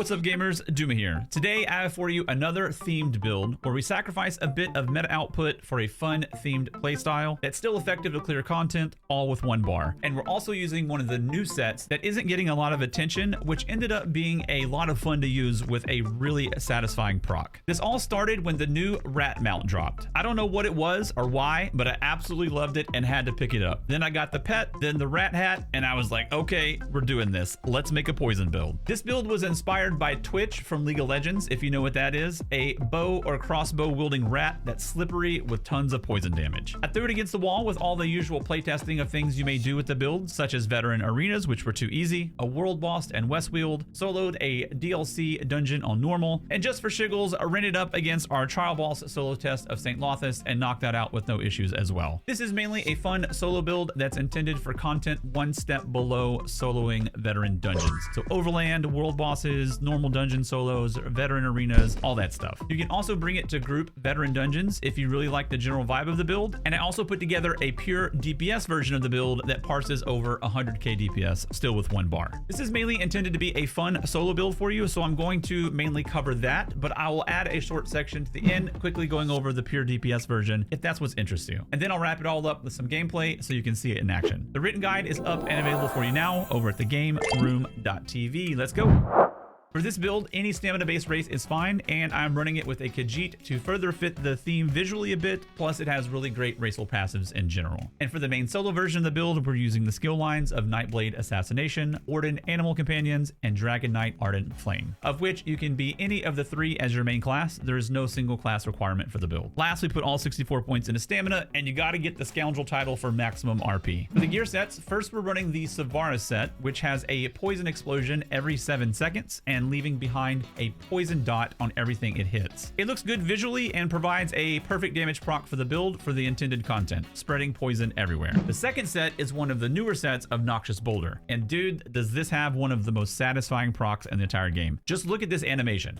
what's up gamers, Duma here. Today I have for you another themed build where we sacrifice a bit of meta output for a fun themed playstyle that's still effective to clear content, all with one bar. And we're also using one of the new sets that isn't getting a lot of attention, which ended up being a lot of fun to use with a really satisfying proc. This all started when the new rat mount dropped. I don't know what it was or why, but I absolutely loved it and had to pick it up. Then I got the pet, then the rat hat, and I was like, okay, we're doing this. Let's make a poison build. This build was inspired by Twitch from League of Legends, if you know what that is. A bow or crossbow wielding rat that's slippery with tons of poison damage. I threw it against the wall with all the usual playtesting of things you may do with the build, such as veteran arenas, which were too easy, a world boss and Westfield, soloed a DLC dungeon on normal, and just for shiggles, I ran it up against our trial boss solo test of St. Lothus and knocked that out with no issues as well. This is mainly a fun solo build that's intended for content one step below soloing veteran dungeons. So overland, world bosses, normal dungeon solos, veteran arenas, all that stuff. You can also bring it to group veteran dungeons if you really like the general vibe of the build. And I also put together a pure DPS version of the build that parses over 100k DPS, still with one bar. This is mainly intended to be a fun solo build for you, so I'm going to mainly cover that, but I will add a short section to the end, quickly going over the pure DPS version if that's what interests you. And then I'll wrap it all up with some gameplay so you can see it in action. The written guide is up and available for you now over at the GAMEROOM.tv. Let's go. For this build, any stamina-based race is fine, and I'm running it with a Khajiit to further fit the theme visually a bit, plus it has really great racial passives in general. And for the main solo version of the build, we're using the skill lines of Nightblade Assassination, Orden Animal Companions, and Dragon Knight Ardent Flame, of which you can be any of the three as your main class. There is no single class requirement for the build. Last, we put all 64 points into stamina, and you gotta get the Scoundrel title for maximum RP. For the gear sets, first we're running the Savara set, which has a poison explosion every 7 seconds, and leaving behind a poison dot on everything it hits. It looks good visually and provides a perfect damage proc for the build for the intended content, spreading poison everywhere. The second set is one of the newer sets of Noxious Boulder, and dude, does this have one of the most satisfying procs in the entire game. Just look at this animation.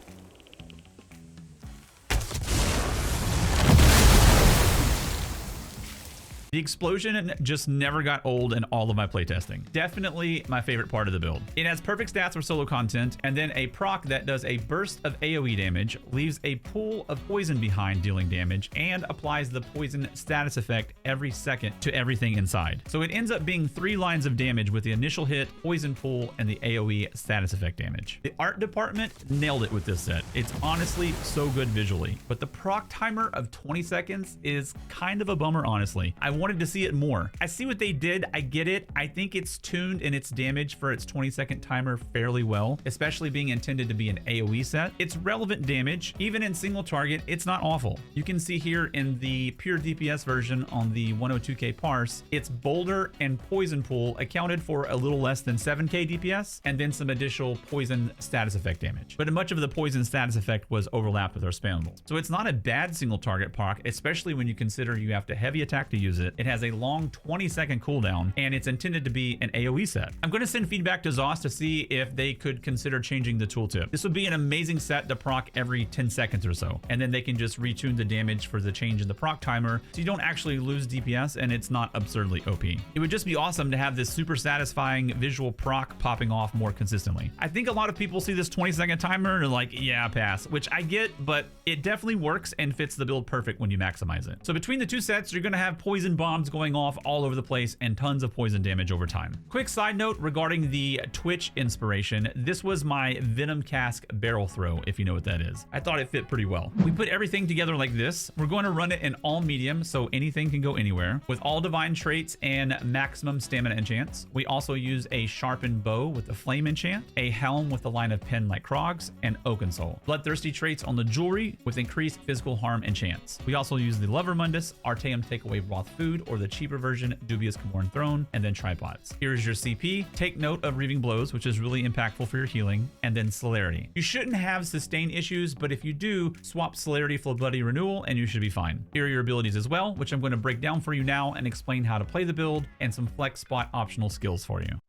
The explosion just never got old in all of my playtesting. Definitely my favorite part of the build. It has perfect stats for solo content, and then a proc that does a burst of AoE damage, leaves a pool of poison behind dealing damage, and applies the poison status effect every second to everything inside. So it ends up being 3 lines of damage with the initial hit, poison pool, and the AoE status effect damage. The art department nailed it with this set. It's honestly so good visually, but the proc timer of 20 seconds is kind of a bummer, honestly. I wanted to see it more. I see what they did. I get it. I think it's tuned in its damage for its 20-second timer fairly well, especially being intended to be an AoE set. It's relevant damage. Even in single target, it's not awful. You can see here in the pure DPS version on the 102k parse, its boulder and poison pool accounted for a little less than 7k DPS, and then some additional poison status effect damage. But much of the poison status effect was overlapped with our spammable. So it's not a bad single target proc, especially when you consider you have to heavy attack to use it. It has a long 20-second cooldown, and it's intended to be an AoE set. I'm going to send feedback to ZOS to see if they could consider changing the tooltip. This would be an amazing set to proc every 10 seconds or so, and then they can just retune the damage for the change in the proc timer so you don't actually lose DPS and it's not absurdly OP. It would just be awesome to have this super satisfying visual proc popping off more consistently. I think a lot of people see this 20-second timer and are like, yeah, pass, which I get, but it definitely works and fits the build perfect when you maximize it. So between the two sets, you're going to have poison bombs going off all over the place and tons of poison damage over time. Quick side note regarding the Twitch inspiration, this was my Venom Cask barrel throw, if you know what that is. I thought it fit pretty well. We put everything together like this. We're going to run it in all medium, so anything can go anywhere, with all divine traits and maximum stamina enchants. We also use a sharpened bow with a flame enchant, a helm with a line of pen like Krogs, and Oaken Soul. Bloodthirsty traits on the jewelry with increased physical harm enchants. We also use the Lover Mundus, Artaeum Takeaway Broth Food, or the cheaper version, Dubious Comorn Throne, and then tripods. Here's your CP. Take note of Reaving Blows, which is really impactful for your healing, and then Celerity. You shouldn't have sustain issues, but if you do, swap Celerity for Bloody Renewal and you should be fine. Here are your abilities as well, which I'm going to break down for you now and explain how to play the build and some flex spot optional skills for you.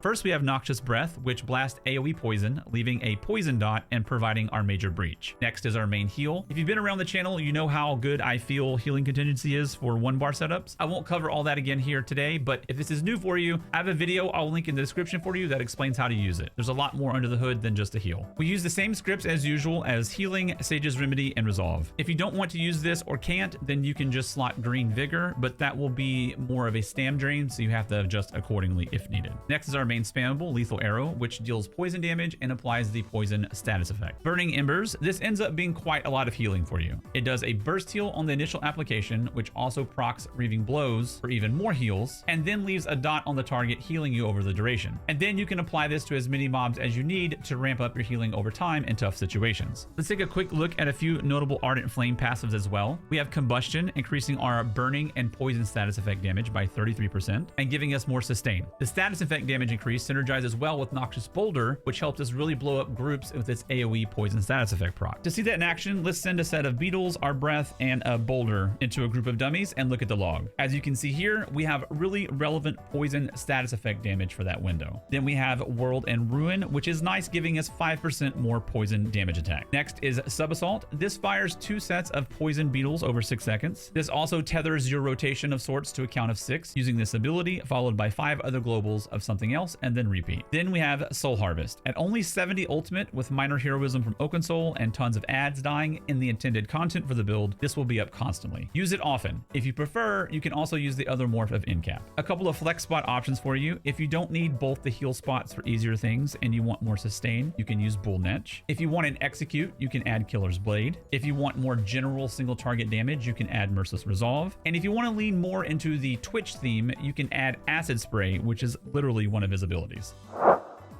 First, we have Noxious Breath, which blasts AoE poison, leaving a poison dot and providing our major breach. Next is our main heal. If you've been around the channel, you know how good I feel healing contingency is for 1-bar setups. I won't cover all that again here today, but if this is new for you, I have a video I'll link in the description for you that explains how to use it. There's a lot more under the hood than just a heal. We use the same scripts as usual as healing, Sage's Remedy, and Resolve. If you don't want to use this or can't, then you can just slot green Vigor, but that will be more of a stam drain, so you have to adjust accordingly if needed. Next is our main spammable, Lethal Arrow, which deals poison damage and applies the poison status effect. Burning Embers, this ends up being quite a lot of healing for you. It does a burst heal on the initial application, which also procs Reaving Blows for even more heals, and then leaves a dot on the target healing you over the duration. And then you can apply this to as many mobs as you need to ramp up your healing over time in tough situations. Let's take a quick look at a few notable Ardent Flame passives as well. We have Combustion, increasing our burning and poison status effect damage by 33% and giving us more sustain. The status effect damage increase synergizes well with Noxious Boulder, which helps us really blow up groups with its AoE poison status effect proc. To see that in action, let's send a set of beetles, our breath, and a boulder into a group of dummies and look at the log. As you can see here, we have really relevant poison status effect damage for that window. Then we have World and Ruin, which is nice, giving us 5% more poison damage attack. Next is Sub-Assault. This fires 2 sets of poison beetles over 6 seconds. This also tethers your rotation of sorts to a count of 6 using this ability, followed by 5 other globals of something else, and then repeat. Then we have Soul Harvest. At only 70 ultimate with minor heroism from Oakensoul and tons of ads dying in the intended content for the build, this will be up constantly. Use it often. If you prefer, you can also use the other morph of Incap. A couple of flex spot options for you. If you don't need both the heal spots for easier things and you want more sustain, you can use Bull Netch. If you want an execute, you can add Killer's Blade. If you want more general single target damage, you can add Merciless Resolve. And if you want to lean more into the Twitch theme, you can add Acid Spray, which is literally one of his abilities.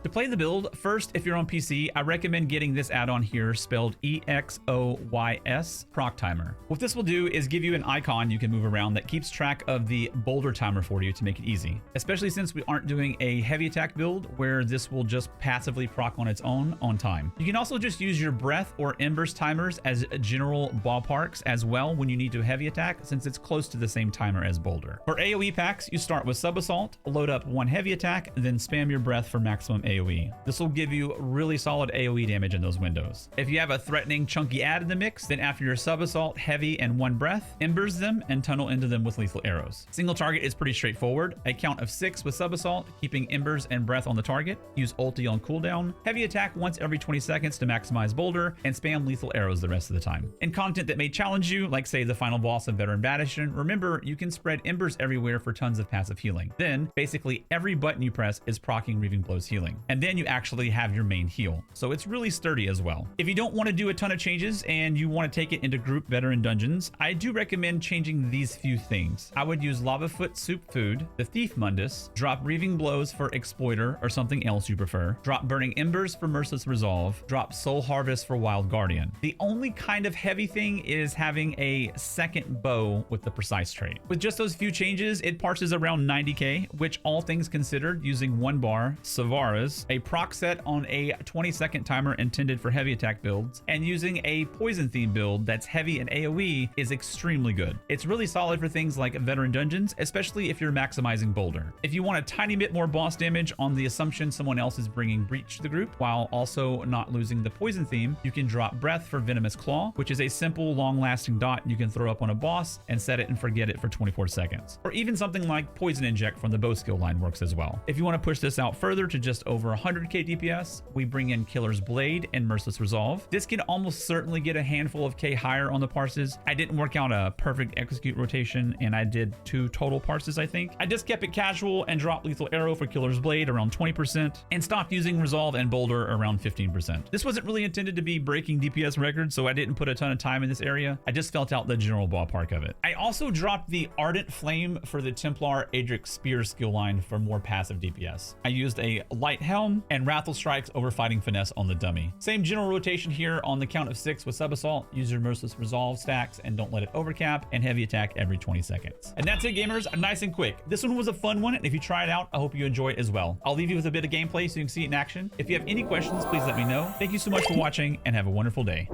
To play the build, first, if you're on PC, I recommend getting this add-on here spelled EXOYS Proc Timer. What this will do is give you an icon you can move around that keeps track of the boulder timer for you to make it easy, especially since we aren't doing a heavy attack build where this will just passively proc on its own on time. You can also just use your breath or embers timers as general ballparks as well when you need to heavy attack, since it's close to the same timer as boulder. For AoE packs, you start with Sub-Assault, load up 1 heavy attack, then spam your breath for maximum AoE. This will give you really solid AoE damage in those windows. If you have a threatening chunky ad in the mix, then after your Sub-Assault, heavy, and 1 breath, embers them and tunnel into them with lethal arrows. Single target is pretty straightforward. A count of 6 with Sub-Assault, keeping embers and breath on the target. Use ulti on cooldown. Heavy attack once every 20 seconds to maximize boulder, and spam lethal arrows the rest of the time. In content that may challenge you, like say the final boss of Veteran Bastion, remember you can spread embers everywhere for tons of passive healing. Then basically every button you press is proccing Reaving Blows healing. And then you actually have your main heal. So it's really sturdy as well. If you don't want to do a ton of changes and you want to take it into group veteran dungeons, I do recommend changing these few things. I would use Lavafoot Soup Food, the Thief Mundus, drop Reaving Blows for Exploiter or something else you prefer, drop Burning Embers for Merciless Resolve, drop Soul Harvest for Wild Guardian. The only kind of heavy thing is having a second bow with the Precise trait. With just those few changes, it parses around 90k, which all things considered, using 1 bar, Savara's, a proc set on a 20-second timer intended for heavy attack builds, and using a poison theme build that's heavy and AoE is extremely good. It's really solid for things like veteran dungeons, especially if you're maximizing boulder. If you want a tiny bit more boss damage on the assumption someone else is bringing breach to the group while also not losing the poison theme, you can drop breath for Venomous Claw, which is a simple long-lasting dot you can throw up on a boss and set it and forget it for 24 seconds. Or even something like Poison Inject from the bow skill line works as well. If you want to push this out further to just over 100k DPS, we bring in Killer's Blade and Merciless Resolve. This can almost certainly get a handful of K higher on the parses. I didn't work out a perfect execute rotation and I did 2 total parses, I think. I just kept it casual and dropped Lethal Arrow for Killer's Blade around 20% and stopped using Resolve and Boulder around 15%. This wasn't really intended to be breaking DPS records, so I didn't put a ton of time in this area. I just felt out the general ballpark of it. I also dropped the Ardent Flame for the Templar Adric Spear skill line for more passive DPS. I used a Light Helm and Wrathful Strikes over Fighting Finesse on the dummy. Same general rotation here on the count of 6 with Sub-Assault. Use your Merciless Resolve stacks and don't let it overcap, and heavy attack every 20 seconds. And that's it, gamers. Nice and quick. This one was a fun one, and if you try it out, I hope you enjoy it as well. I'll leave you with a bit of gameplay so you can see it in action. If you have any questions, please let me know. Thank you so much for watching, and have a wonderful day.